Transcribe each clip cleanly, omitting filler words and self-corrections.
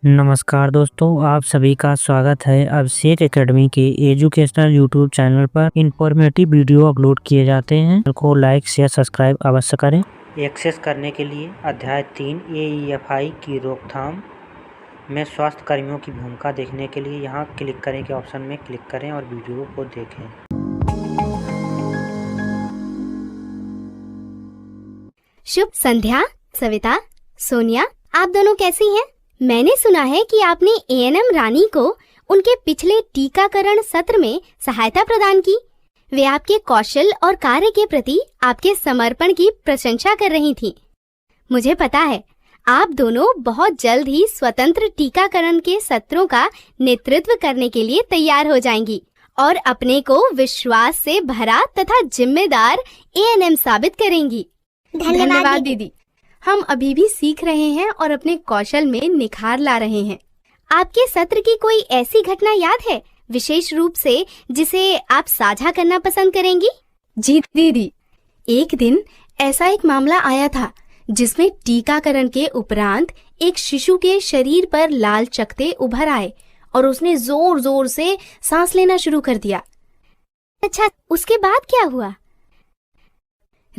नमस्कार दोस्तों, आप सभी का स्वागत है। अभिषेक एकेडमी के एजुकेशनल यूट्यूब चैनल पर इंफॉर्मेटिव वीडियो अपलोड किए जाते हैं। चैनल को लाइक शेयर सब्सक्राइब अवश्य करें। एक्सेस करने के लिए अध्याय 3 AEFI की रोकथाम में स्वास्थ्य कर्मियों की भूमिका देखने के लिए यहाँ क्लिक करें के ऑप्शन में क्लिक करें और वीडियो को देखें। शुभ संध्या। सविता, सोनिया, आप दोनों कैसी हैं? मैंने सुना है कि आपने ANM रानी को उनके पिछले टीकाकरण सत्र में सहायता प्रदान की। वे आपके कौशल और कार्य के प्रति आपके समर्पण की प्रशंसा कर रही थीं। मुझे पता है आप दोनों बहुत जल्द ही स्वतंत्र टीकाकरण के सत्रों का नेतृत्व करने के लिए तैयार हो जाएंगी और अपने को विश्वास से भरा तथा जिम्मेदार ANM साबित करेंगी। धन्यवाद दीदी। हम अभी भी सीख रहे हैं और अपने कौशल में निखार ला रहे हैं। आपके सत्र की कोई ऐसी घटना याद है विशेष रूप से जिसे आप साझा करना पसंद करेंगी? जी दीदी, एक दिन ऐसा एक मामला आया था जिसमें टीकाकरण के उपरांत एक शिशु के शरीर पर लाल चकत्ते उभर आए और उसने जोर जोर से सांस लेना शुरू कर दिया। अच्छा, उसके बाद क्या हुआ?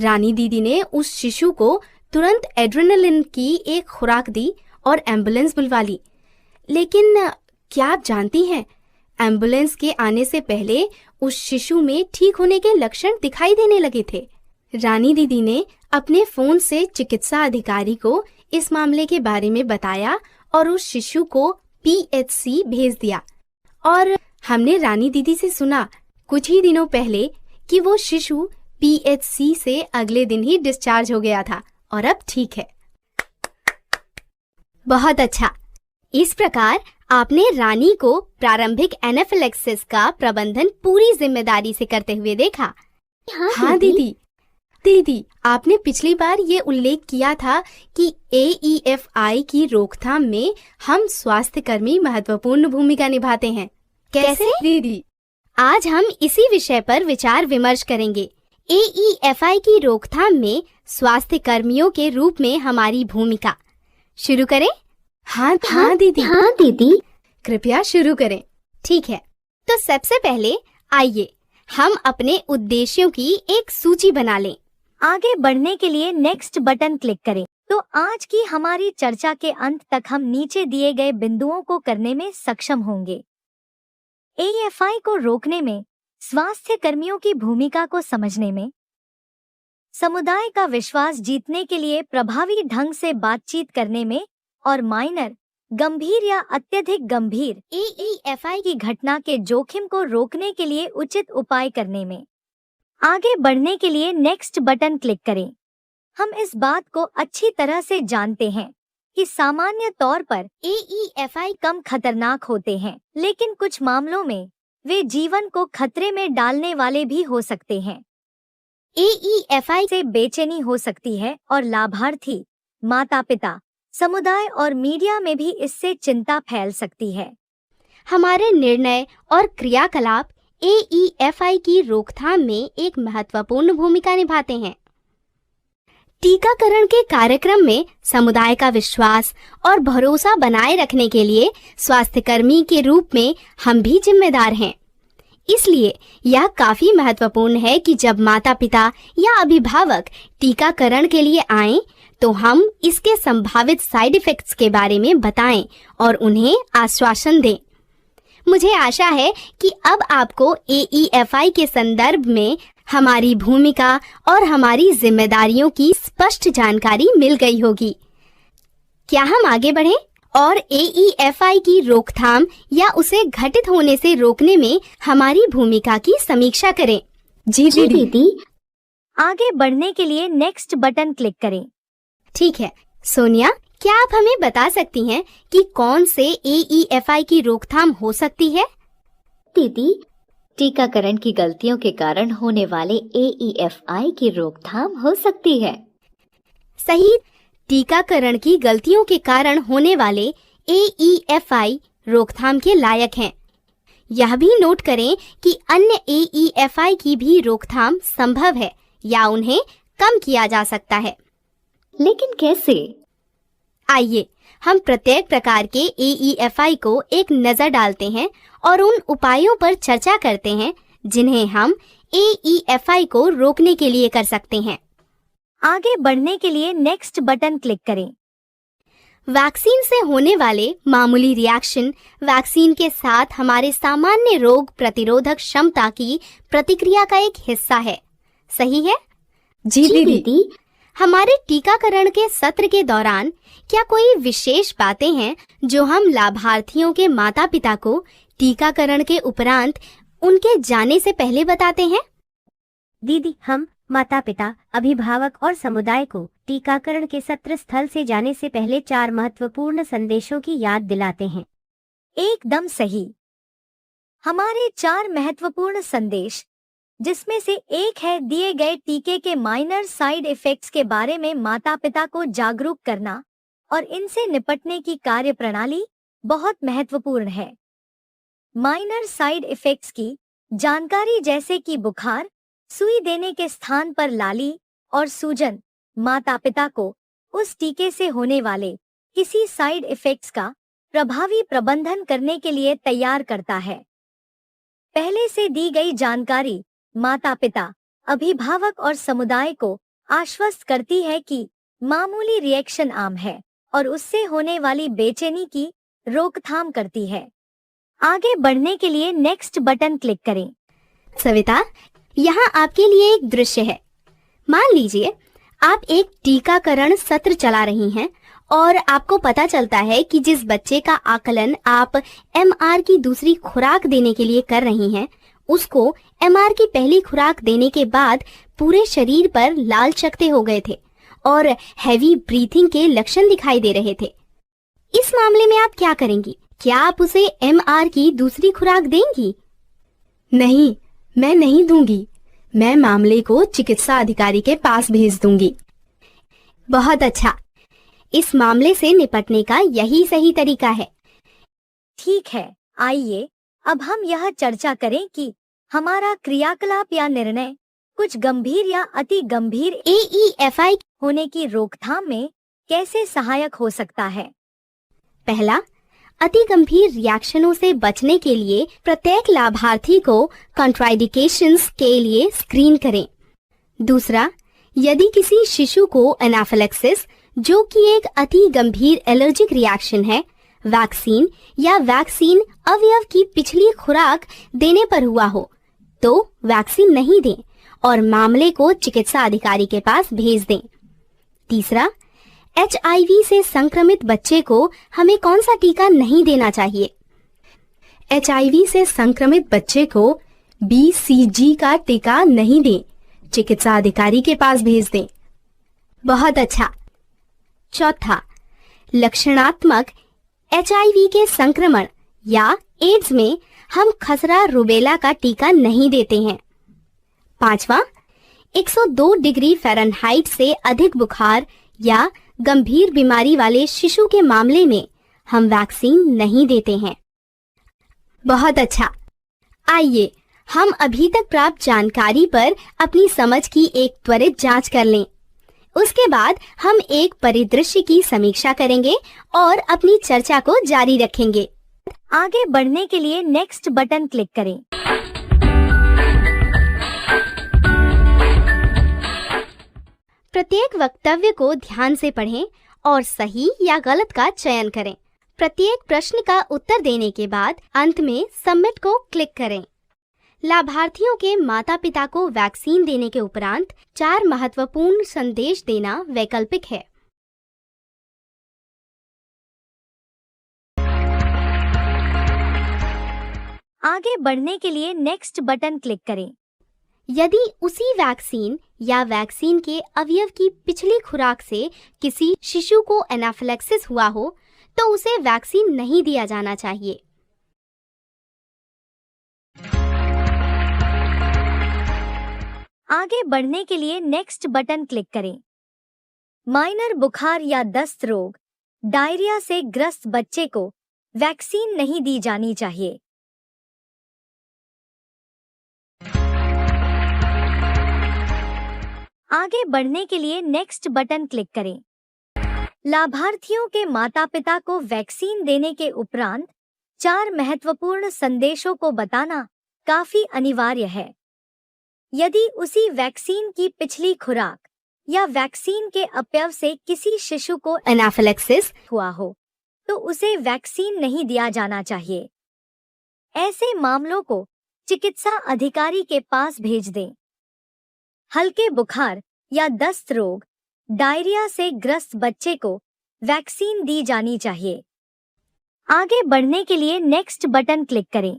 रानी दीदी ने उस शिशु को तुरंत एड्रेनलिन की एक खुराक दी और एम्बुलेंस बुलवा ली। लेकिन क्या आप जानती हैं, एम्बुलेंस के आने से पहले उस शिशु में ठीक होने के लक्षण दिखाई देने लगे थे। रानी दीदी ने अपने फोन से चिकित्सा अधिकारी को इस मामले के बारे में बताया और उस शिशु को PHC भेज दिया। और हमने रानी दीदी से सुना कुछ ही दिनों पहले कि वो शिशु PHC से अगले दिन ही डिस्चार्ज हो गया था और अब ठीक है। बहुत अच्छा। इस प्रकार आपने रानी को प्रारंभिक एनाफिलेक्सिस का प्रबंधन पूरी जिम्मेदारी से करते हुए देखा। हाँ दीदी, आपने पिछली बार ये उल्लेख किया था कि AEFI की रोकथाम में हम स्वास्थ्य कर्मी महत्वपूर्ण भूमिका निभाते हैं। कैसे दीदी? आज हम इसी विषय पर विचार विमर्श करेंगे। AEFI की रोकथाम में स्वास्थ्य कर्मियों के रूप में हमारी भूमिका। शुरू करें? हाँ दीदी, कृपया शुरू करें। ठीक है, तो सबसे पहले आइए हम अपने उद्देश्यों की एक सूची बना लें। आगे बढ़ने के लिए नेक्स्ट बटन क्लिक करें। तो आज की हमारी चर्चा के अंत तक हम नीचे दिए गए बिंदुओं को करने में सक्षम होंगे। AEFI को रोकने में, स्वास्थ्य कर्मियों की भूमिका को समझने में, समुदाय का विश्वास जीतने के लिए प्रभावी ढंग से बातचीत करने में और माइनर, गंभीर या अत्यधिक गंभीर AEFI की घटना के जोखिम को रोकने के लिए उचित उपाय करने में। आगे बढ़ने के लिए नेक्स्ट बटन क्लिक करें। हम इस बात को अच्छी तरह से जानते हैं कि सामान्य तौर पर AEFI कम खतरनाक होते हैं, लेकिन कुछ मामलों में वे जीवन को खतरे में डालने वाले भी हो सकते हैं। AEFI से बेचैनी हो सकती है और लाभार्थी, माता-पिता, समुदाय और मीडिया में भी इससे चिंता फैल सकती है। हमारे निर्णय और क्रियाकलाप AEFI की रोकथाम में एक महत्वपूर्ण भूमिका निभाते हैं। टीकाकरण के कार्यक्रम में समुदाय का विश्वास और भरोसा बनाए रखने के लिए स्वास्थ्य कर्मी के रूप में हम भी जिम्मेदार हैं। इसलिए यह काफी महत्वपूर्ण है कि जब माता-पिता या अभिभावक टीकाकरण के लिए आएं, तो हम इसके संभावित साइड इफेक्ट्स के बारे में बताएं और उन्हें आश्वासन दें। मुझे आशा है कि अब आपको AEFI के संदर्भ में हमारी भूमिका और हमारी जिम्मेदारियों की स्पष्ट जानकारी मिल गई होगी। क्या हम आगे बढ़ें और AEFI की रोकथाम या उसे घटित होने से रोकने में हमारी भूमिका की समीक्षा करें? जी दीदी। आगे बढ़ने के लिए नेक्स्ट बटन क्लिक करें। ठीक है, सोनिया, क्या आप हमें बता सकती हैं कि कौन से AEFI की रोकथाम हो सकती है? दीदी, टीकाकरण की गलतियों के कारण होने वाले AEFI की रोकथाम हो सकती है। सही, टीकाकरण की गलतियों के कारण होने वाले AEFI रोकथाम के लायक हैं। यह भी नोट करें कि अन्य AEFI की भी रोकथाम संभव है या उन्हें कम किया जा सकता है। लेकिन कैसे? आइए हम प्रत्येक प्रकार के AEFI को एक नजर डालते हैं और उन उपायों पर चर्चा करते हैं जिन्हें हम AEFI को रोकने के लिए कर सकते हैं। आगे बढ़ने के लिए नेक्स्ट बटन क्लिक करें। वैक्सीन से होने वाले मामूली रिएक्शन वैक्सीन के साथ हमारे सामान्य रोग प्रतिरोधक क्षमता की प्रतिक्रिया का एक हिस्सा है, सही है? जी दीदी। हमारे टीकाकरण के सत्र के दौरान क्या कोई विशेष बातें हैं जो हम लाभार्थियों के माता पिता को टीकाकरण के उपरांत उनके जाने से पहले बताते हैं? दीदी, हम माता पिता, अभिभावक और समुदाय को टीकाकरण के सत्र स्थल से जाने से पहले 4 महत्वपूर्ण संदेशों की याद दिलाते हैं। एकदम सही। हमारे 4 महत्वपूर्ण संदेश, जिसमें से एक है दिए गए टीके के माइनर साइड इफेक्ट्स के बारे में माता पिता को जागरूक करना और इनसे निपटने की कार्यप्रणाली बहुत महत्वपूर्ण है। माइनर साइड इफेक्ट्स की जानकारी जैसे कि बुखार, सुई देने के स्थान पर लाली और सूजन माता पिता को उस टीके से होने वाले किसी साइड इफेक्ट्स का प्रभावी प्रबंधन करने के लिए तैयार करता है। पहले से दी गई जानकारी माता पिता, अभिभावक और समुदाय को आश्वस्त करती है कि मामूली रिएक्शन आम है और उससे होने वाली बेचैनी की रोकथाम करती है। आगे बढ़ने के लिए नेक्स्ट बटन क्लिक करें। सविता, यहाँ आपके लिए एक दृश्य है। मान लीजिए आप एक टीकाकरण सत्र चला रही हैं और आपको पता चलता है कि जिस बच्चे का आकलन आप MR की दूसरी खुराक देने के लिए कर रही हैं, उसको MR की पहली खुराक देने के बाद पूरे शरीर पर लाल चकत्ते हो गए थे और हैवी ब्रीथिंग के लक्षण दिखाई दे रहे थे। इस मामले में आप क्या करेंगी? क्या आप उसे MR की दूसरी खुराक देंगी? नहीं, मैं नहीं दूंगी। मैं मामले को चिकित्सा अधिकारी के पास भेज दूंगी। बहुत अच्छा। इस मामले से निपटने का यही सही तरीका है। ठीक है, आइए अब हम यह चर्चा करें कि हमारा क्रियाकलाप या निर्णय कुछ गंभीर या अति गंभीर AEFI होने की रोकथाम में कैसे सहायक हो सकता है। पहला, अति गंभीर रिएक्शनों से बचने के लिए प्रत्येक लाभार्थी को कॉन्ट्राइंडिकेशंस के लिए स्क्रीन करें। दूसरा, यदि किसी शिशु को एनाफिलैक्सिस, जो कि एक अति गंभीर एलर्जिक रिएक्शन है, वैक्सीन या वैक्सीन अवयव की पिछली खुराक देने पर हुआ हो, तो वैक्सीन नहीं दें और मामले को चिकित्सा अधिकारी के पास भेज दें। तीसरा, HIV से संक्रमित बच्चे को हमें कौन सा टीका नहीं देना चाहिए? HIV से संक्रमित बच्चे को BCG का टीका नहीं दें, चिकित्सा अधिकारी के पास भेज दें। बहुत अच्छा। चौथा, लक्षणात्मक HIV के संक्रमण या एड्स में हम खसरा रुबेला का टीका नहीं देते हैं। पांचवा, 102 डिग्री फ़ारेनहाइट से अधिक बुखार या गंभीर बीमारी वाले शिशु के मामले में हम वैक्सीन नहीं देते हैं। बहुत अच्छा। आइए हम अभी तक प्राप्त जानकारी पर अपनी समझ की एक त्वरित जांच कर लें। उसके बाद हम एक परिदृश्य की समीक्षा करेंगे और अपनी चर्चा को जारी रखेंगे। आगे बढ़ने के लिए नेक्स्ट बटन क्लिक करें। प्रत्येक वक्तव्य को ध्यान से पढ़ें और सही या गलत का चयन करें। प्रत्येक प्रश्न का उत्तर देने के बाद अंत में सबमिट को क्लिक करें। लाभार्थियों के माता पिता को वैक्सीन देने के उपरांत 4 महत्वपूर्ण संदेश देना वैकल्पिक है। आगे बढ़ने के लिए नेक्स्ट बटन क्लिक करें। यदि उसी वैक्सीन या वैक्सीन के अवयव की पिछली खुराक से किसी शिशु को एनाफिलैक्सिस हुआ हो, तो उसे वैक्सीन नहीं दिया जाना चाहिए। आगे बढ़ने के लिए नेक्स्ट बटन क्लिक करें। माइनर बुखार या दस्त रोग, डायरिया से ग्रस्त बच्चे को वैक्सीन नहीं दी जानी चाहिए। आगे बढ़ने के लिए नेक्स्ट बटन क्लिक करें। लाभार्थियों के माता पिता को वैक्सीन देने के उपरांत 4 महत्वपूर्ण संदेशों को बताना काफी अनिवार्य है। यदि उसी वैक्सीन की पिछली खुराक या वैक्सीन के अपव्यय से किसी शिशु को एनाफिलेक्सिस हुआ हो तो उसे वैक्सीन नहीं दिया जाना चाहिए। ऐसे मामलों को चिकित्सा अधिकारी के पास भेज दें। हल्के बुखार या दस्त रोग, डायरिया से ग्रस्त बच्चे को वैक्सीन दी जानी चाहिए। आगे बढ़ने के लिए नेक्स्ट बटन क्लिक करें।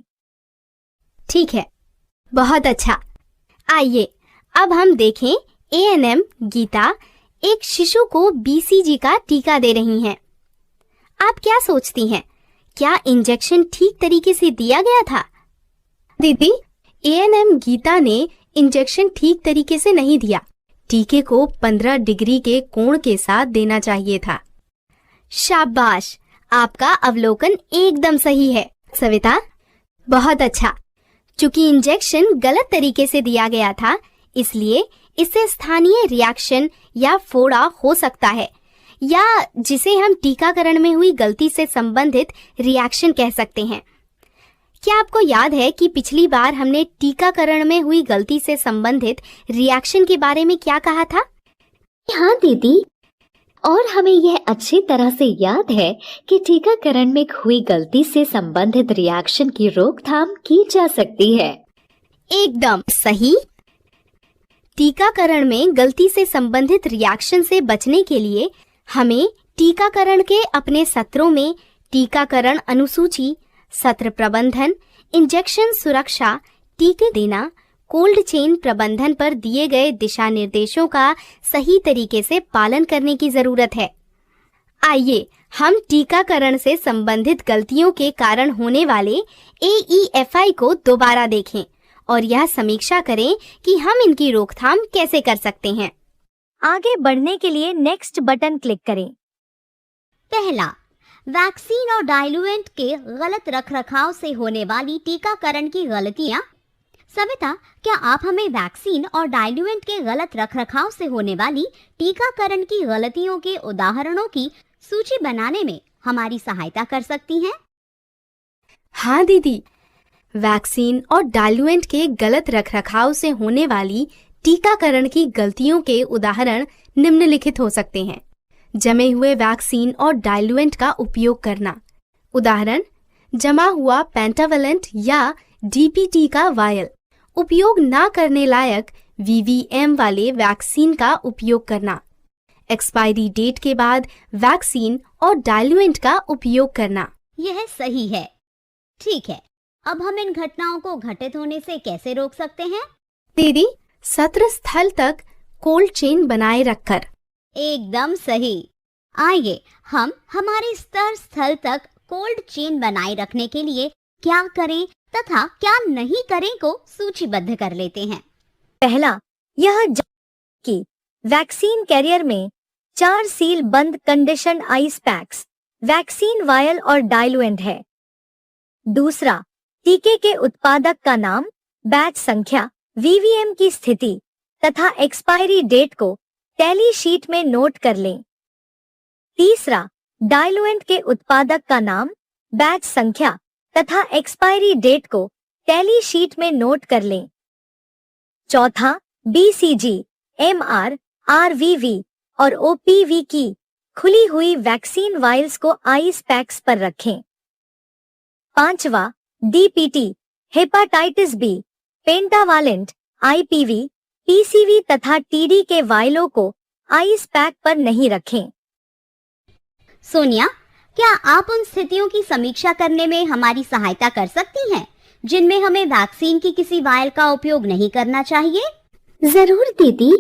ठीक है, बहुत अच्छा। आइए अब हम देखें ANM गीता एक शिशु को BCG का टीका दे रही हैं। आप क्या सोचती हैं, क्या इंजेक्शन ठीक तरीके से दिया गया था? दीदी, ANM गीता ने इंजेक्शन ठीक तरीके से नहीं दिया। टीके को 15 डिग्री के कोण के साथ देना चाहिए था। शाबाश, आपका अवलोकन एकदम सही है सविता, बहुत अच्छा। चूंकि इंजेक्शन गलत तरीके से दिया गया था, इसलिए इससे स्थानीय रिएक्शन या फोड़ा हो सकता है, या जिसे हम टीकाकरण में हुई गलती से संबंधित रिएक्शन कह सकते हैं। क्या आपको याद है कि पिछली बार हमने टीकाकरण में हुई गलती से संबंधित रिएक्शन के बारे में क्या कहा था? हाँ दीदी, और हमें यह अच्छी तरह से याद है कि टीकाकरण में हुई गलती से संबंधित रिएक्शन की रोकथाम की जा सकती है। एकदम सही। टीकाकरण में गलती से संबंधित रिएक्शन से बचने के लिए हमें टीकाकरण के अपने सत्रों में टीकाकरण अनुसूची, सत्र प्रबंधन, इंजेक्शन सुरक्षा, टीके देना, कोल्ड चेन प्रबंधन पर दिए गए दिशा निर्देशों का सही तरीके से पालन करने की जरूरत है। आइए हम टीकाकरण से संबंधित गलतियों के कारण होने वाले AEFI को दोबारा देखें और यह समीक्षा करें कि हम इनकी रोकथाम कैसे कर सकते हैं। आगे बढ़ने के लिए नेक्स्ट बटन क्लिक करें। पहला, वैक्सीन और डाइल्यूएंट के गलत रखरखाव से होने वाली टीकाकरण की गलतियां। सविता, क्या आप हमें वैक्सीन और डाइल्यूएंट के गलत रखरखाव से होने वाली टीकाकरण की गलतियों के उदाहरणों की सूची बनाने में हमारी सहायता कर सकती हैं? हाँ दीदी, वैक्सीन और डाइल्यूएंट के गलत रखरखाव से होने वाली टीकाकरण की गलतियों के उदाहरण निम्नलिखित हो सकते हैं। जमे हुए वैक्सीन और डाइल्यूएंट का उपयोग करना। उदाहरण, जमा हुआ पेंटावलेंट या DPT का वायल। उपयोग न करने लायक VVM वाले वैक्सीन का उपयोग करना। एक्सपायरी डेट के बाद वैक्सीन और डाइल्यूएंट का उपयोग करना। यह सही है। ठीक है, अब हम इन घटनाओं को घटित होने से कैसे रोक सकते हैं? दीदी, सत्र स्थल तक कोल्ड चेन बनाए रखकर। एकदम सही। आइए हम हमारे स्तर स्थल तक कोल्ड चेन बनाए रखने के लिए क्या करें तथा क्या नहीं करें को सूचीबद्ध कर लेते हैं। पहला, यह कि वैक्सीन कैरियर में 4 सील बंद condition ice packs, vaccine vial और डाइल्यूएंट है। दूसरा, टीके के उत्पादक का नाम, बैच संख्या, VVM की स्थिति तथा एक्सपायरी डेट को टैली शीट में नोट कर लें। तीसरा, डाइल्यूएंट के उत्पादक का नाम, बैच संख्या तथा एक्सपायरी डेट को टैली शीट में नोट कर लें। चौथा, BCG, MR, RVV और OPV की खुली हुई वैक्सीन वायल्स को आइस पैक्स पर रखें। पांचवा, DPT, hepatitis B, पेंटावालेंट, IPV, PCV तथा TD के वायलों को आइस पैक पर नहीं रखें। सोनिया, क्या आप उन स्थितियों की समीक्षा करने में हमारी सहायता कर सकती हैं जिनमें हमें वैक्सीन की किसी वायल का उपयोग नहीं करना चाहिए? जरूर दीदी,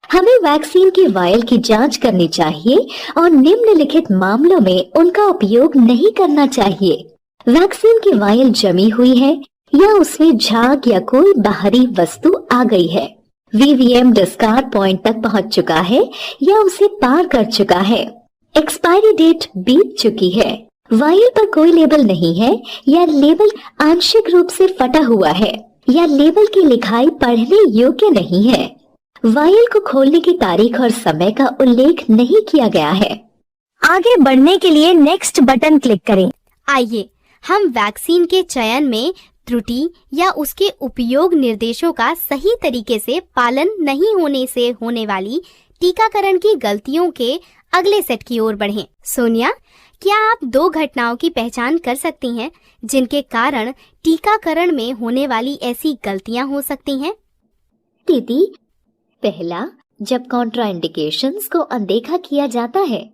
हमें वैक्सीन की वायल की जांच करनी चाहिए और निम्नलिखित मामलों में उनका उपयोग नहीं करना चाहिए। वैक्सीन की वायल जमी हुई है या उसमें झाग या कोई बाहरी वस्तु आ गई है। VVM डिस्कार्ड पॉइंट तक पहुंच चुका है या उसे पार कर चुका है। एक्सपायरी डेट बीत चुकी है। वायल पर कोई लेबल नहीं है या लेबल आंशिक रूप से फटा हुआ है या लेबल की लिखाई पढ़ने योग्य नहीं है। वायल को खोलने की तारीख और समय का उल्लेख नहीं किया गया है। आगे बढ़ने के लिए नेक्स्ट बटन क्लिक करें। आइए हम वैक्सीन के चयन में त्रुटि या उसके उपयोग निर्देशों का सही तरीके से पालन नहीं होने से होने वाली टीकाकरण की गलतियों के अगले सेट की ओर बढ़ें। सोनिया, क्या आप 2 घटनाओं की पहचान कर सकती हैं जिनके कारण टीकाकरण में होने वाली ऐसी गलतियां हो सकती हैं? दीदी, पहला, जब कॉन्ट्राइंडिकेशंस को अनदेखा किया जाता है।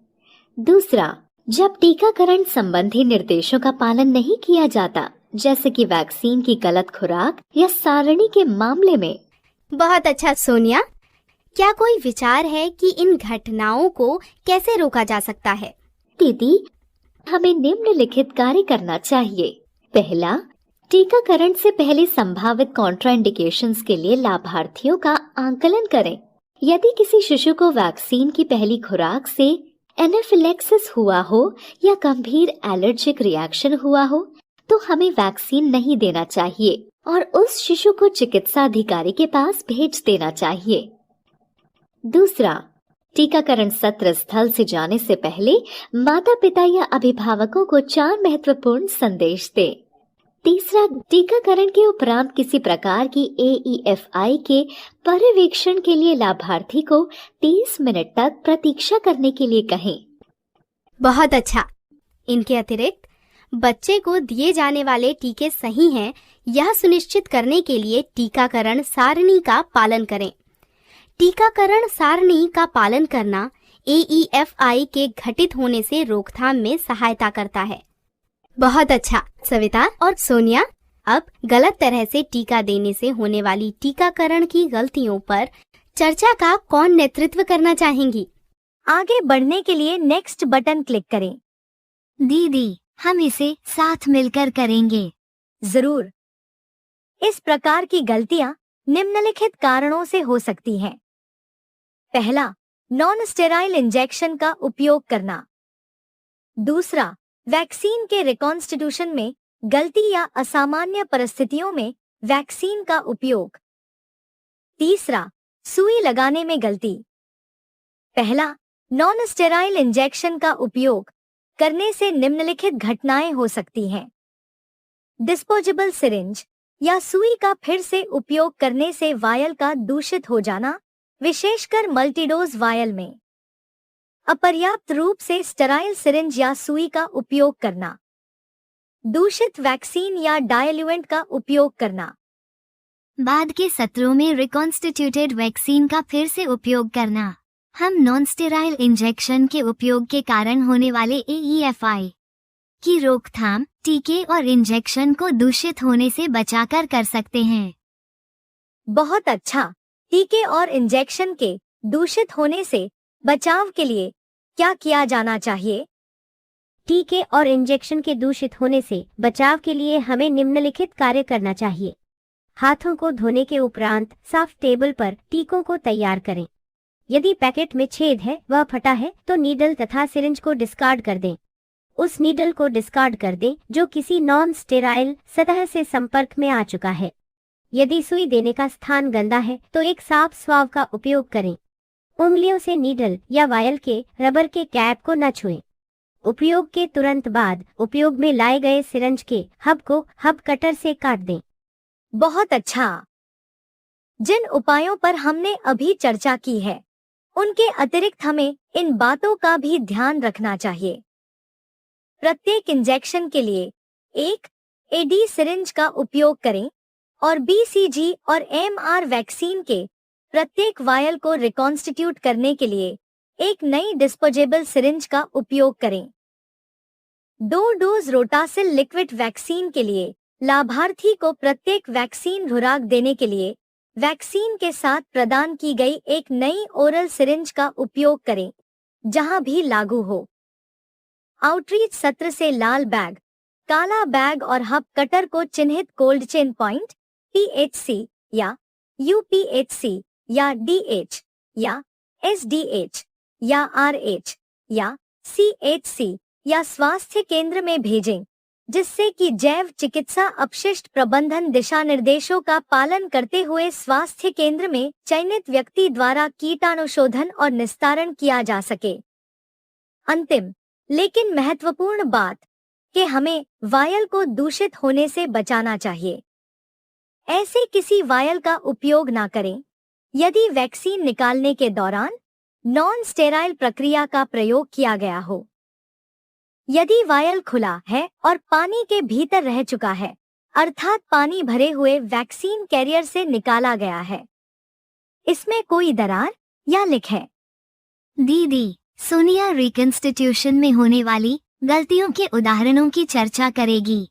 दूसरा, जब टीकाकरण संबंधी निर्देशों का पालन नहीं किया जाता, जैसे कि वैक्सीन की गलत खुराक या सारणी के मामले में। बहुत अच्छा सोनिया, क्या कोई विचार है कि इन घटनाओं को कैसे रोका जा सकता है? दीदी, हमें निम्नलिखित कार्य करना चाहिए। पहला, टीकाकरण से पहले संभावित कॉन्ट्राइंडिकेशंस के लिए लाभार्थियों का आंकलन करें। यदि किसी शिशु को वैक्सीन की पहली खुराक से एनाफिलेक्सिस हुआ हो या गंभीर एलर्जिक रिएक्शन हुआ हो, तो हमें वैक्सीन नहीं देना चाहिए और उस शिशु को चिकित्सा अधिकारी के पास भेज देना चाहिए। दूसरा, टीकाकरण सत्र स्थल से जाने से पहले माता पिता या अभिभावकों को 4 महत्वपूर्ण संदेश दें। तीसरा, टीकाकरण के उपरांत किसी प्रकार की AEFI के पर्यवेक्षण के लिए लाभार्थी को 30 मिनट तक प्रतीक्षा करने के लिए कहें। बहुत अच्छा। इनके अतिरिक्त बच्चे को दिए जाने वाले टीके सही हैं, यह सुनिश्चित करने के लिए टीकाकरण सारणी का पालन करें। टीकाकरण सारणी का पालन करना AEFI के घटित होने से रोकथाम में सहायता करता है। बहुत अच्छा सविता और सोनिया, अब गलत तरह से टीका देने से होने वाली टीकाकरण की गलतियों पर चर्चा का कौन नेतृत्व करना चाहेंगी? आगे बढ़ने के लिए नेक्स्ट बटन क्लिक करें। दीदी, हम इसे साथ मिलकर करेंगे। जरूर। इस प्रकार की गलतियां निम्नलिखित कारणों से हो सकती हैं। पहला, नॉन स्टेराइल इंजेक्शन का उपयोग करना। दूसरा, वैक्सीन के रिकॉन्स्टिट्यूशन में गलती या असामान्य परिस्थितियों में वैक्सीन का उपयोग। तीसरा, सुई लगाने में गलती। पहला, नॉन स्टेराइल इंजेक्शन का उपयोग करने से निम्नलिखित घटनाएं हो सकती हैं। डिस्पोजेबल सिरिंज या सुई का फिर से उपयोग करने से वायल का दूषित हो जाना, विशेषकर मल्टीडोज वायल में। अपर्याप्त रूप से स्टेराइल सिरिंज या सुई का उपयोग करना। दूषित वैक्सीन या डायल्यूएंट का उपयोग करना। बाद के सत्रों में रिकॉन्स्टिट्यूटेड वैक्सीन का फिर से उपयोग करना। हम नॉन स्टेराइल इंजेक्शन के उपयोग के कारण होने वाले AEFI की रोकथाम टीके और इंजेक्शन को दूषित होने से बचाकर कर सकते हैं। बहुत अच्छा। टीके और इंजेक्शन के दूषित होने से बचाव के लिए क्या किया जाना चाहिए? टीके और इंजेक्शन के दूषित होने से बचाव के लिए हमें निम्नलिखित कार्य करना चाहिए। हाथों को धोने के उपरांत साफ टेबल पर टीकों को तैयार करें। यदि पैकेट में छेद है व फटा है तो नीडल तथा सिरिंज को डिस्कार्ड कर दें। उस नीडल को डिस्कार्ड कर दें जो किसी नॉन स्टेराइल सतह से संपर्क में आ चुका है। यदि सुई देने का स्थान गंदा है तो एक साफ स्वाब का उपयोग करें। उंगलियों से नीडल या वायल के रबर के कैप को न छुएं। उपयोग के तुरंत बाद उपयोग में लाए गए सिरंज के हब को हब कटर से काट दें। बहुत अच्छा। जिन उपायों पर हमने अभी चर्चा की है, उनके अतिरिक्त हमें इन बातों का भी ध्यान रखना चाहिए। प्रत्येक इंजेक्शन के लिए एक AD सिरिंज का उपयोग करें और BCG और MR वैक्सीन के प्रत्येक वायल को रिकॉन्स्टिट्यूट करने के लिए एक नई डिस्पोजेबल सिरिंज का उपयोग करें। 2 डोज रोटासिल लिक्विड वैक्सीन के लिए लाभार्थी को प्रत्येक वैक्सीन खुराक देने के लिए वैक्सीन के साथ प्रदान की गई एक नई ओरल सिरिंज का उपयोग करें, जहां भी लागू हो। आउटरीच सत्र से लाल बैग, काला बैग और हब कटर को चिन्हित कोल्ड चेन पॉइंट PHC या UPHC या DH या SDH या RH या CHC या स्वास्थ्य केंद्र में भेजें, जिससे कि जैव चिकित्सा अपशिष्ट प्रबंधन दिशा निर्देशों का पालन करते हुए स्वास्थ्य केंद्र में चयनित व्यक्ति द्वारा कीटाणुशोधन और निस्तारण किया जा सके। अंतिम, लेकिन महत्वपूर्ण बात कि हमें वायल को दूषित होने से बचाना चाहिए। ऐसे किसी वायल का उपयोग ना करें यदि वैक्सीन निकालने के दौरान नॉन स्टेराइल प्रक्रिया का प्रयोग किया गया हो। यदि वायल खुला है और पानी के भीतर रह चुका है, अर्थात पानी भरे हुए वैक्सीन कैरियर से निकाला गया है, इसमें कोई दरार या लीक है। दीदी, सोनिया रिकंस्टिट्यूशन में होने वाली गलतियों के उदाहरणों की चर्चा करेगी।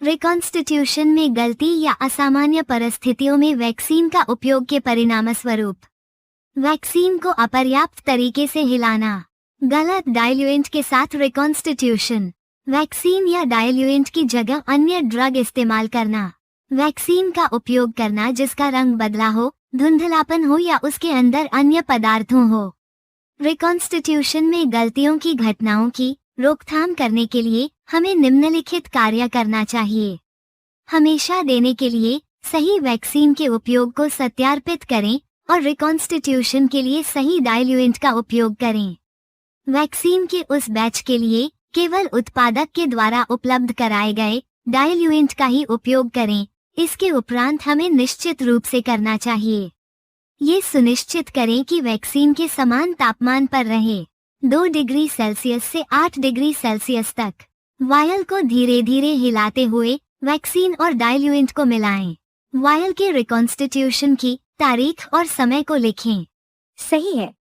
रिकंस्टिट्यूशन में गलती या असामान्य परिस्थितियों में वैक्सीन का उपयोग के परिणामस्वरूप वैक्सीन को अपर्याप्त तरीके से हिलाना, गलत डाइल्यूएंट के साथ रिकंस्टिट्यूशन, वैक्सीन या डाइल्यूएंट की जगह अन्य ड्रग इस्तेमाल करना, वैक्सीन का उपयोग करना जिसका रंग बदला हो, धुंधलापन हो या उसके अंदर अन्य पदार्थों हो। रिकंस्टिट्यूशन में गलतियों की घटनाओं की रोकथाम करने के लिए हमें निम्नलिखित कार्य करना चाहिए। हमेशा देने के लिए सही वैक्सीन के उपयोग को सत्यापित करें और रिकंस्टिट्यूशन के लिए सही डाइल्यूएंट का उपयोग करें। वैक्सीन के उस बैच के लिए केवल उत्पादक के द्वारा उपलब्ध कराए गए डाइल्यूएंट का ही उपयोग करें। इसके उपरांत हमें निश्चित रूप से करना चाहिए। ये सुनिश्चित करें कि वैक्सीन के समान तापमान पर रहे, 2 डिग्री सेल्सियस से 8 डिग्री सेल्सियस तक। वायल को धीरे धीरे हिलाते हुए वैक्सीन और डाइल्यूएंट को मिलाएं। वायल के रिकंस्टिट्यूशन की तारीख और समय को लिखें। सही है।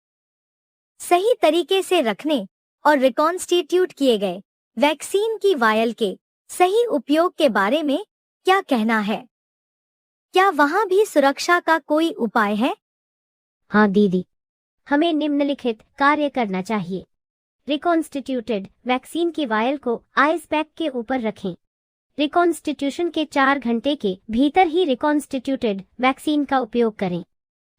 सही तरीके से रखने और रिकॉन्स्टिट्यूट किए गए वैक्सीन की वायल के सही उपयोग के बारे में क्या कहना है? क्या वहाँ भी सुरक्षा का कोई उपाय है? हाँ दीदी, हमें निम्नलिखित कार्य करना चाहिए। रिकॉन्स्टिट्यूटेड वैक्सीन की वायल को आइस पैक के ऊपर रखें। रिकॉन्स्टिट्यूशन के 4 घंटे के भीतर ही रिकॉन्स्टिट्यूटेड वैक्सीन का उपयोग करें।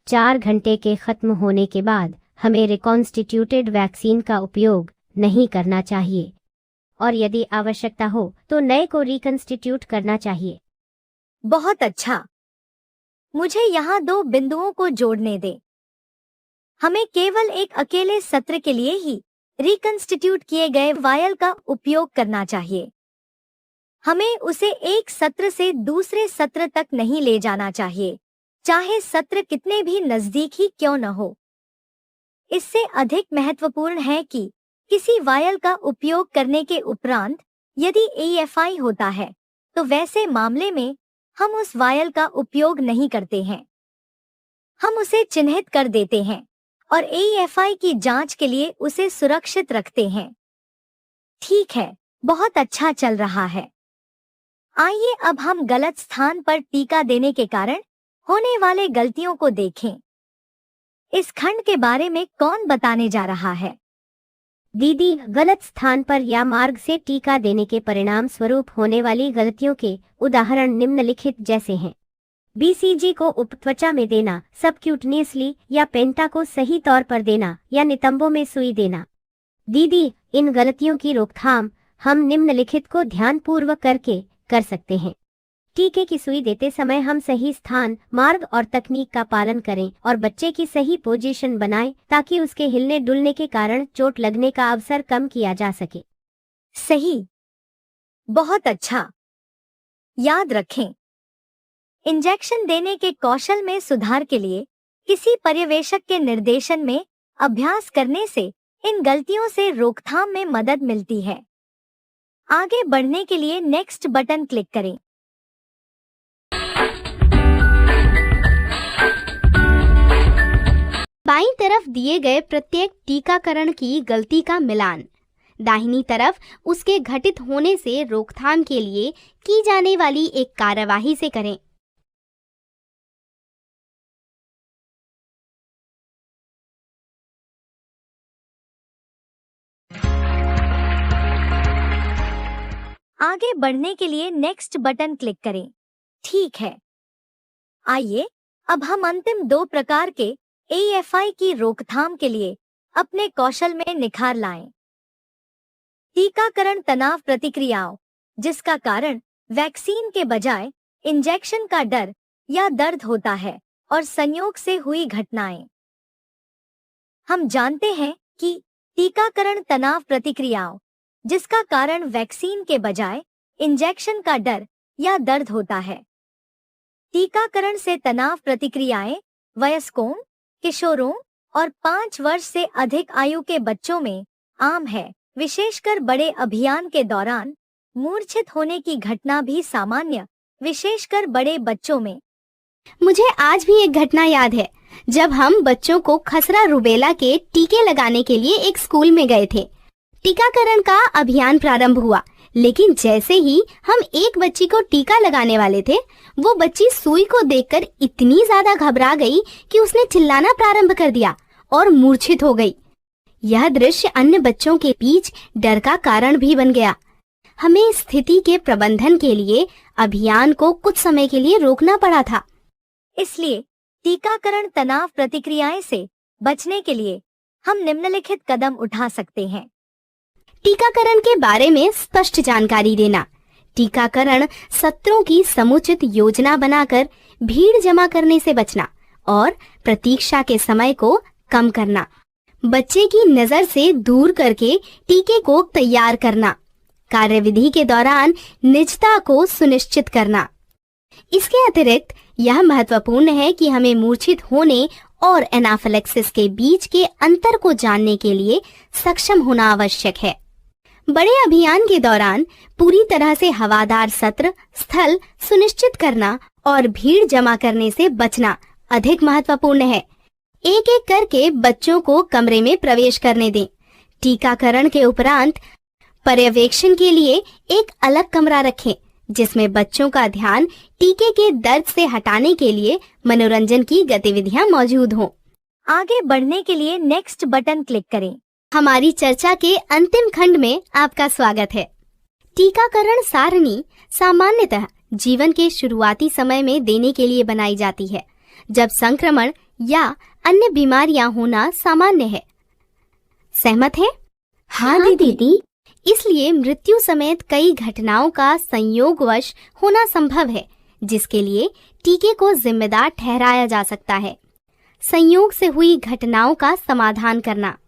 4 घंटे के खत्म होने के बाद हमें रिकॉन्स्टिट्यूटेड वैक्सीन का उपयोग नहीं करना चाहिए और यदि आवश्यकता हो तो नए को रिकंस्टिट्यूट करना चाहिए। बहुत अच्छा। मुझे यहाँ 2 बिंदुओं को जोड़ने दे। हमें केवल एक अकेले सत्र के लिए ही रिकंस्टिट्यूट किए गए वायल का उपयोग करना चाहिए। हमें उसे एक सत्र से दूसरे सत्र तक नहीं ले जाना चाहिए, चाहे सत्र कितने भी नजदीक ही क्यों न हो। इससे अधिक महत्वपूर्ण है कि किसी वायल का उपयोग करने के उपरांत यदि AFI होता है तो वैसे मामले में हम उस वायल का उपयोग नहीं करते हैं। हम उसे चिन्हित कर देते हैं और AFI की जांच के लिए उसे सुरक्षित रखते हैं। ठीक है, बहुत अच्छा चल रहा है। आइए अब हम गलत स्थान पर टीका देने के कारण होने वाले गलतियों को देखें। इस खंड के बारे में कौन बताने जा रहा है? दीदी, गलत स्थान पर या मार्ग से टीका देने के परिणाम स्वरूप होने वाली गलतियों के उदाहरण निम्नलिखित जैसे हैं। BCG को उपत्वचा में देना, सबक्यूटनियसली या पेंटा को सही तौर पर देना या नितंबों में सुई देना। दीदी, इन गलतियों की रोकथाम हम निम्नलिखित को ध्यानपूर्वक करके कर सकते हैं। टीके की सुई देते समय हम सही स्थान, मार्ग और तकनीक का पालन करें और बच्चे की सही पोजीशन बनाएं ताकि उसके हिलने डुलने के कारण चोट लगने का अवसर कम किया जा सके। सही। बहुत अच्छा। याद रखें, इंजेक्शन देने के कौशल में सुधार के लिए किसी पर्यवेक्षक के निर्देशन में अभ्यास करने से इन गलतियों से रोकथाम में मदद मिलती है। आगे बढ़ने के लिए नेक्स्ट बटन क्लिक करें। बाईं तरफ दिए गए प्रत्येक टीकाकरण की गलती का मिलान दाहिनी तरफ उसके घटित होने से रोकथाम के लिए की जाने वाली एक कार्यवाही से करें। आगे बढ़ने के लिए नेक्स्ट बटन क्लिक करें। ठीक है। आइए अब हम अंतिम 2 प्रकार के AFI की रोकथाम के लिए अपने कौशल में निखार लाएं। टीकाकरण तनाव प्रतिक्रियाओं, जिसका कारण वैक्सीन के बजाय इंजेक्शन का डर या दर्द होता है, और संयोग से हुई घटनाएं। हम जानते हैं कि टीकाकरण तनाव प्रतिक्रियाओं जिसका कारण वैक्सीन के बजाय इंजेक्शन का डर या दर्द होता है। टीकाकरण से तनाव प्रतिक्रियाएं वयस्कों, किशोरों और 5 वर्ष से अधिक आयु के बच्चों में आम है। विशेषकर बड़े अभियान के दौरान मूर्छित होने की घटना भी सामान्य, विशेषकर बड़े बच्चों में। मुझे आज भी एक घटना याद है, जब हम बच्चों को खसरा रुबेला के टीके लगाने के लिए एक स्कूल में गए थे। टीकाकरण का अभियान प्रारंभ हुआ, लेकिन जैसे ही हम एक बच्ची को टीका लगाने वाले थे, वो बच्ची सुई को देखकर इतनी ज्यादा घबरा गई कि उसने चिल्लाना प्रारंभ कर दिया और मूर्छित हो गई। यह दृश्य अन्य बच्चों के बीच डर का कारण भी बन गया। हमें स्थिति के प्रबंधन के लिए अभियान को कुछ समय के लिए रोकना पड़ा था। इसलिए टीकाकरण तनाव प्रतिक्रियाएं से बचने के लिए हम निम्नलिखित कदम उठा सकते हैं। टीकाकरण के बारे में स्पष्ट जानकारी देना, टीकाकरण सत्रों की समुचित योजना बनाकर भीड़ जमा करने से बचना और प्रतीक्षा के समय को कम करना, बच्चे की नजर से दूर करके टीके को तैयार करना, कार्यविधि के दौरान निजता को सुनिश्चित करना। इसके अतिरिक्त यह महत्वपूर्ण है कि हमें मूर्छित होने और एनाफिलेक्सिस के बीच के अंतर को जानने के लिए सक्षम होना आवश्यक है। बड़े अभियान के दौरान पूरी तरह से हवादार सत्र स्थल सुनिश्चित करना और भीड़ जमा करने से बचना अधिक महत्वपूर्ण है। एक एक करके बच्चों को कमरे में प्रवेश करने दें। टीकाकरण के उपरांत पर्यवेक्षण के लिए एक अलग कमरा रखें, जिसमें बच्चों का ध्यान टीके के दर्द से हटाने के लिए मनोरंजन की गतिविधियां मौजूद हों। आगे बढ़ने के लिए नेक्स्ट बटन क्लिक करें। हमारी चर्चा के अंतिम खंड में आपका स्वागत है। टीकाकरण सारणी सामान्यतः जीवन के शुरुआती समय में देने के लिए बनाई जाती है, जब संक्रमण या अन्य बीमारियां होना सामान्य है। सहमत हैं? हाँ दीदी। इसलिए मृत्यु समेत कई घटनाओं का संयोगवश होना संभव है, जिसके लिए टीके को जिम्मेदार ठहराया जा सकता है। संयोग से हुई घटनाओं का समाधान करना।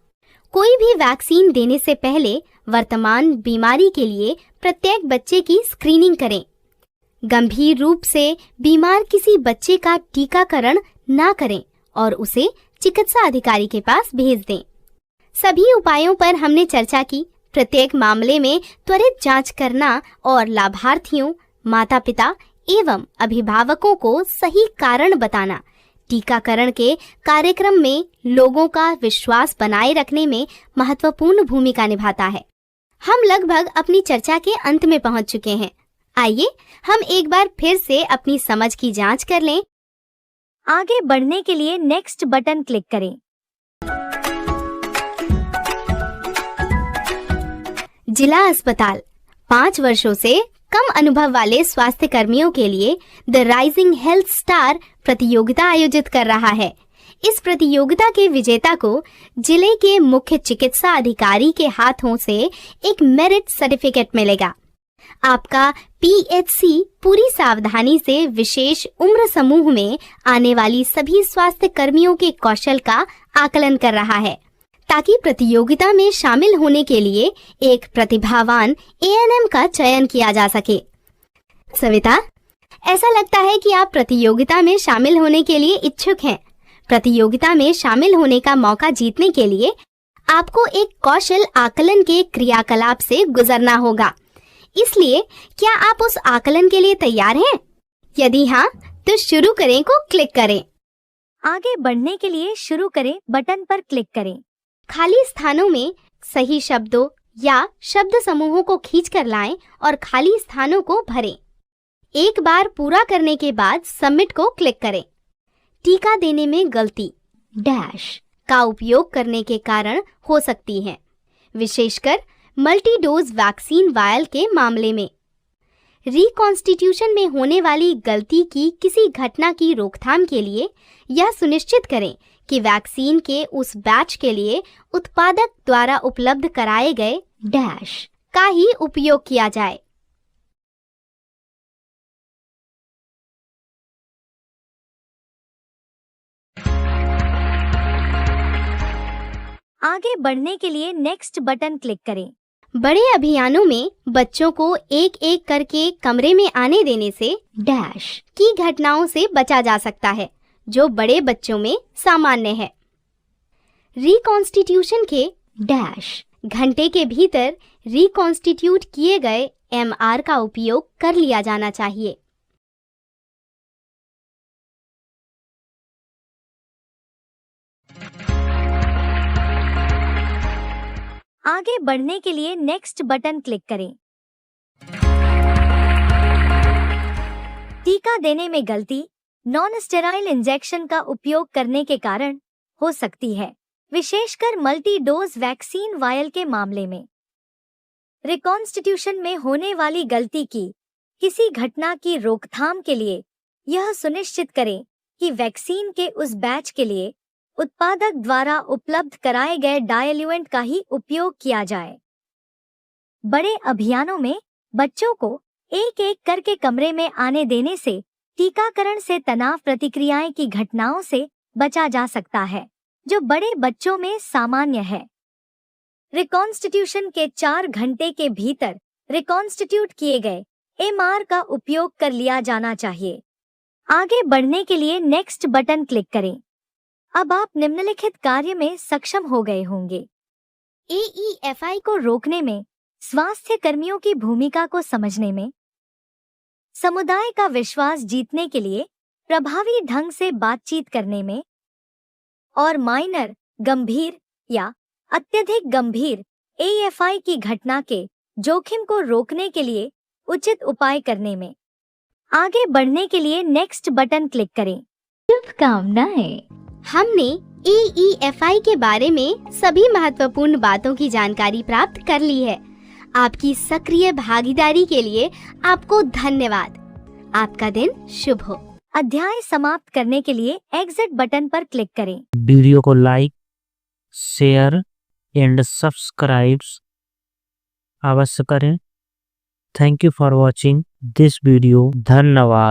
कोई भी वैक्सीन देने से पहले वर्तमान बीमारी के लिए प्रत्येक बच्चे की स्क्रीनिंग करें। गंभीर रूप से बीमार किसी बच्चे का टीकाकरण ना करें और उसे चिकित्सा अधिकारी के पास भेज दें। सभी उपायों पर हमने चर्चा की। प्रत्येक मामले में त्वरित जांच करना और लाभार्थियों, माता-पिता एवं अभिभावकों को सही कारण बताना टीकाकरण के कार्यक्रम में लोगों का विश्वास बनाए रखने में महत्वपूर्ण भूमिका निभाता है। हम लगभग अपनी चर्चा के अंत में पहुंच चुके हैं। आइए हम एक बार फिर से अपनी समझ की जांच कर लें। आगे बढ़ने के लिए नेक्स्ट बटन क्लिक करें। जिला अस्पताल 5 वर्षों से कम अनुभव वाले स्वास्थ्य कर्मियों के लिए द राइजिंग हेल्थ स्टार प्रतियोगिता आयोजित कर रहा है। इस प्रतियोगिता के विजेता को जिले के मुख्य चिकित्सा अधिकारी के हाथों से एक मेरिट सर्टिफिकेट मिलेगा। आपका पीएचसी पूरी सावधानी से विशेष उम्र समूह में आने वाली सभी स्वास्थ्य कर्मियों के कौशल का आकलन कर रहा है, ताकि प्रतियोगिता में शामिल होने के लिए एक प्रतिभावान एएनएम का चयन किया जा सके। सविता, ऐसा लगता है कि आप प्रतियोगिता में शामिल होने के लिए इच्छुक हैं। प्रतियोगिता में शामिल होने का मौका जीतने के लिए आपको एक कौशल आकलन के क्रियाकलाप से गुजरना होगा। इसलिए क्या आप उस आकलन के लिए तैयार हैं? यदि हाँ, तो शुरू करें को क्लिक करें। आगे बढ़ने के लिए शुरू करें बटन पर क्लिक करें। खाली स्थानों में सही शब्दों या शब्द समूहों को खींचकर लाएं और खाली स्थानों को भरें। एक बार पूरा करने के बाद सबमिट को क्लिक करें। टीका देने में गलती डैश का उपयोग करने के कारण हो सकती है, विशेषकर मल्टी डोज वैक्सीन वायल के मामले में। रिकॉन्स्टिट्यूशन में होने वाली गलती की किसी घटना की रोकथाम के लिए यह सुनिश्चित करें कि वैक्सीन के उस बैच के लिए उत्पादक द्वारा उपलब्ध कराए गए डैश का ही उपयोग किया जाए। आगे बढ़ने के लिए नेक्स्ट बटन क्लिक करें। बड़े अभियानों में बच्चों को एक एक करके कमरे में आने देने से डैश की घटनाओं से बचा जा सकता है, जो बड़े बच्चों में सामान्य है। रिकॉन्स्टिट्यूशन के डैश घंटे के भीतर रिकॉन्स्टिट्यूट किए गए एमआर का उपयोग कर लिया जाना चाहिए। आगे बढ़ने के लिए नेक्स्ट बटन क्लिक करें। टीका देने में गलती नॉन स्टेराइल इंजेक्शन का उपयोग करने के कारण हो सकती है, विशेषकर मल्टी डोज वैक्सीन वायल के मामले में। रिकॉन्स्टिट्यूशन में होने वाली गलती की किसी घटना की रोकथाम के लिए यह सुनिश्चित करें कि वैक्सीन के उस बैच के लिए उत्पादक द्वारा उपलब्ध कराए गए डायल्यूएंट का ही उपयोग किया जाए। बड़े अभियानों में बच्चों को एक एक करके कमरे में आने देने से टीकाकरण से तनाव प्रतिक्रियाएं की घटनाओं से बचा जा सकता है, जो बड़े बच्चों में सामान्य है। रिकॉन्स्टिट्यूशन के 4 घंटे के भीतर रिकॉन्स्टिट्यूट किए गए एमआर का उपयोग कर लिया जाना चाहिए। आगे बढ़ने के लिए नेक्स्ट बटन क्लिक करें। अब आप निम्नलिखित कार्य में सक्षम हो गए होंगे। AEFI को रोकने में, स्वास्थ्य कर्मियों की भूमिका को समझने में, समुदाय का विश्वास जीतने के लिए प्रभावी ढंग से बातचीत करने में, और माइनर, गंभीर या अत्यधिक गंभीर AFI की घटना के जोखिम को रोकने के लिए उचित उपाय करने में। आगे बढ़ने के लिए नेक्स्ट बटन क्लिक करें। शुभकामनाएं। हमने AEFI के बारे में सभी महत्वपूर्ण बातों की जानकारी प्राप्त कर ली है। आपकी सक्रिय भागीदारी के लिए आपको धन्यवाद। आपका दिन शुभ हो। अध्याय समाप्त करने के लिए एग्जिट बटन पर क्लिक करें। वीडियो को लाइक, शेयर एंड सब्सक्राइब अवश्य करें। Thank you for watching this video. धन्यवाद।